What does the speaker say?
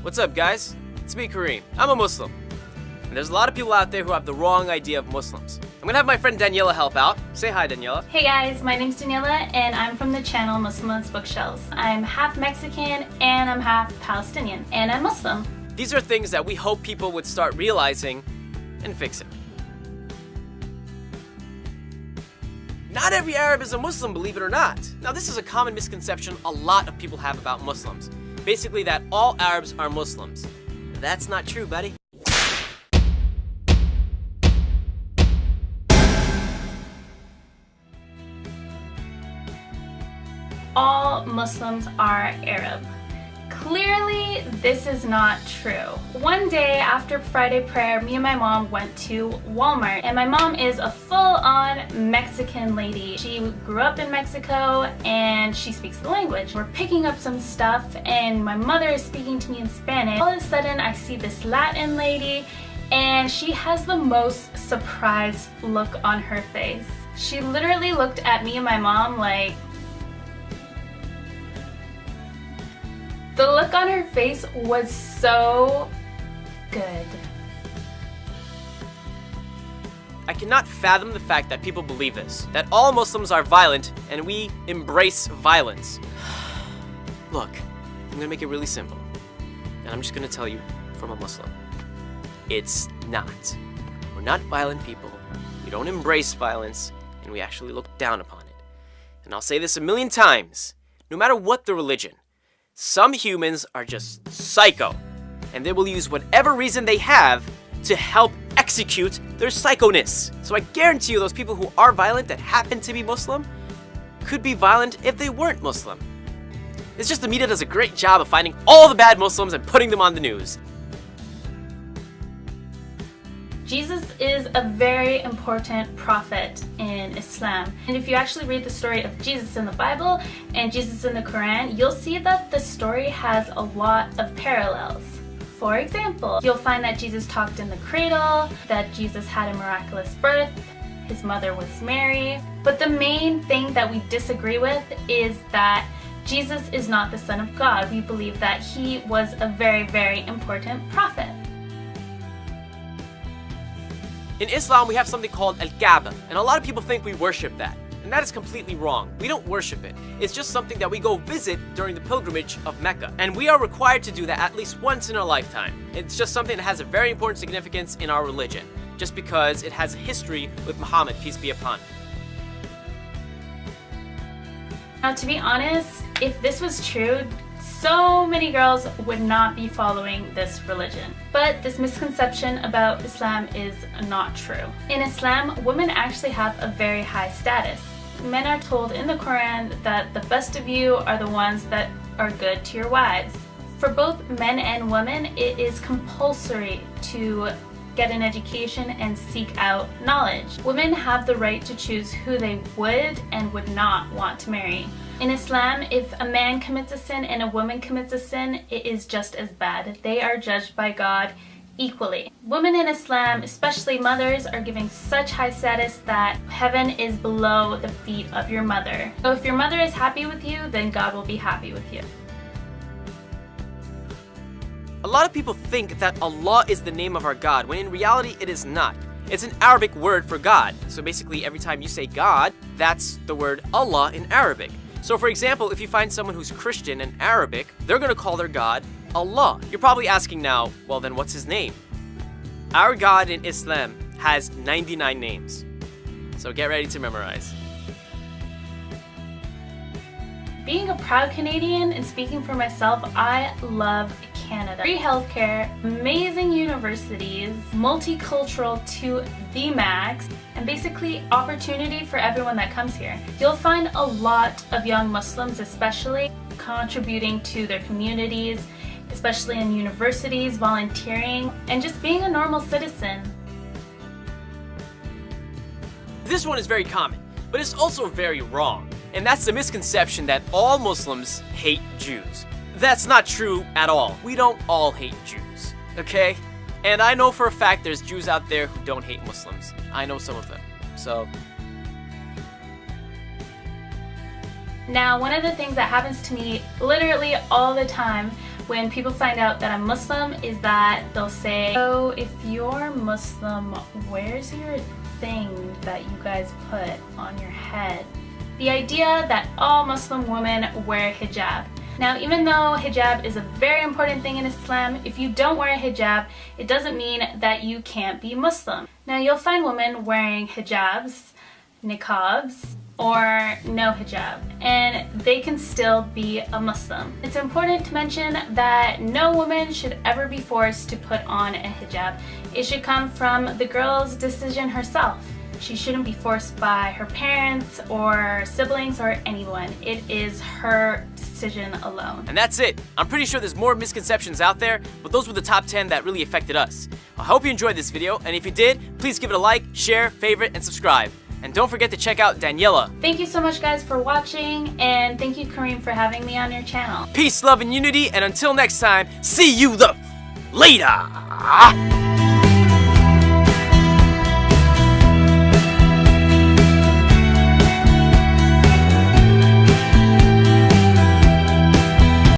What's up, guys? It's me, Kareem. I'm a Muslim. And there's a lot of people out there who have the wrong idea of Muslims. I'm gonna have my friend Daniela help out. Say hi, Daniela. Hey guys, my name's Daniela and I'm from the channel Muslims Bookshelves. I'm half Mexican and I'm half Palestinian and I'm Muslim. These are things that we hope people would start realizing and fixing. Not every Arab is a Muslim, believe it or not. Now, this is a common misconception a lot of people have about Muslims. Basically that all Arabs are Muslims. That's not true, buddy. All Muslims are Arab. Clearly, this is not true. One day after Friday prayer, me and my mom went to Walmart, and my mom is a full-on Mexican lady. She grew up in Mexico and she speaks the language. We're picking up some stuff and my mother is speaking to me in Spanish. All of a sudden, I see this Latin lady and she has the most surprised look on her face. She literally looked at me and my mom like, the look on her face was so good. I cannot fathom the fact that people believe this, that all Muslims are violent and we embrace violence. Look, I'm gonna make it really simple, and I'm just gonna tell you from a Muslim. It's not. We're not violent people, we don't embrace violence, and we actually look down upon it. And I'll say this a million times, no matter what the religion, some humans are just psycho, and they will use whatever reason they have to help execute their psychoness. So I guarantee you those people who are violent that happen to be Muslim could be violent if they weren't Muslim. It's just the media does a great job of finding all the bad Muslims and putting them on the news. Jesus is a very important prophet in Islam. And if you actually read the story of Jesus in the Bible and Jesus in the Quran, you'll see that the story has a lot of parallels. For example, you'll find that Jesus talked in the cradle, that Jesus had a miraculous birth, his mother was Mary. But the main thing that we disagree with is that Jesus is not the Son of God. We believe that he was a very, very important prophet. In Islam, we have something called Al-Kaaba, and a lot of people think we worship that. And that is completely wrong. We don't worship it. It's just something that we go visit during the pilgrimage of Mecca. And we are required to do that at least once in our lifetime. It's just something that has a very important significance in our religion, just because it has a history with Muhammad, peace be upon him. Now, to be honest, if this was true, so many girls would not be following this religion. But this misconception about Islam is not true. In Islam, women actually have a very high status. Men are told in the Quran that the best of you are the ones that are good to your wives. For both men and women, it is compulsory to get an education and seek out knowledge. Women have the right to choose who they would and would not want to marry. In Islam, if a man commits a sin and a woman commits a sin, it is just as bad. They are judged by God equally. Women in Islam, especially mothers, are given such high status that heaven is below the feet of your mother. So if your mother is happy with you, then God will be happy with you. A lot of people think that Allah is the name of our God, when in reality it is not. It's an Arabic word for God. So basically every time you say God, that's the word Allah in Arabic. So for example, if you find someone who's Christian in Arabic, they're gonna call their God Allah. You're probably asking now, well then what's his name? Our God in Islam has 99 names. So get ready to memorize. Being a proud Canadian and speaking for myself, I love Canada. Free healthcare, amazing universities, multicultural to the max, and basically opportunity for everyone that comes here. You'll find a lot of young Muslims especially contributing to their communities, especially in universities, volunteering, and just being a normal citizen. This one is very common, but it's also very wrong. And that's the misconception that all Muslims hate Jews. That's not true at all. We don't all hate Jews, okay? And I know for a fact there's Jews out there who don't hate Muslims. I know some of them, so. Now, one of the things that happens to me literally all the time when people find out that I'm Muslim is that they'll say, "So if you're Muslim, where's your thing that you guys put on your head?" The idea that all Muslim women wear hijab. Now, even though hijab is a very important thing in Islam, if you don't wear a hijab, it doesn't mean that you can't be Muslim. Now, you'll find women wearing hijabs, niqabs, or no hijab, and they can still be a Muslim. It's important to mention that no woman should ever be forced to put on a hijab. It should come from the girl's decision herself. She shouldn't be forced by her parents or siblings or anyone. It is her decision alone. And that's it. I'm pretty sure there's more misconceptions out there, but those were the top 10 that really affected us. I hope you enjoyed this video, and if you did, please give it a like, share, favorite, and subscribe. And don't forget to check out Daniela. Thank you so much, guys, for watching, and thank you, Kareem, for having me on your channel. Peace, love, and unity, and until next time, see you the later!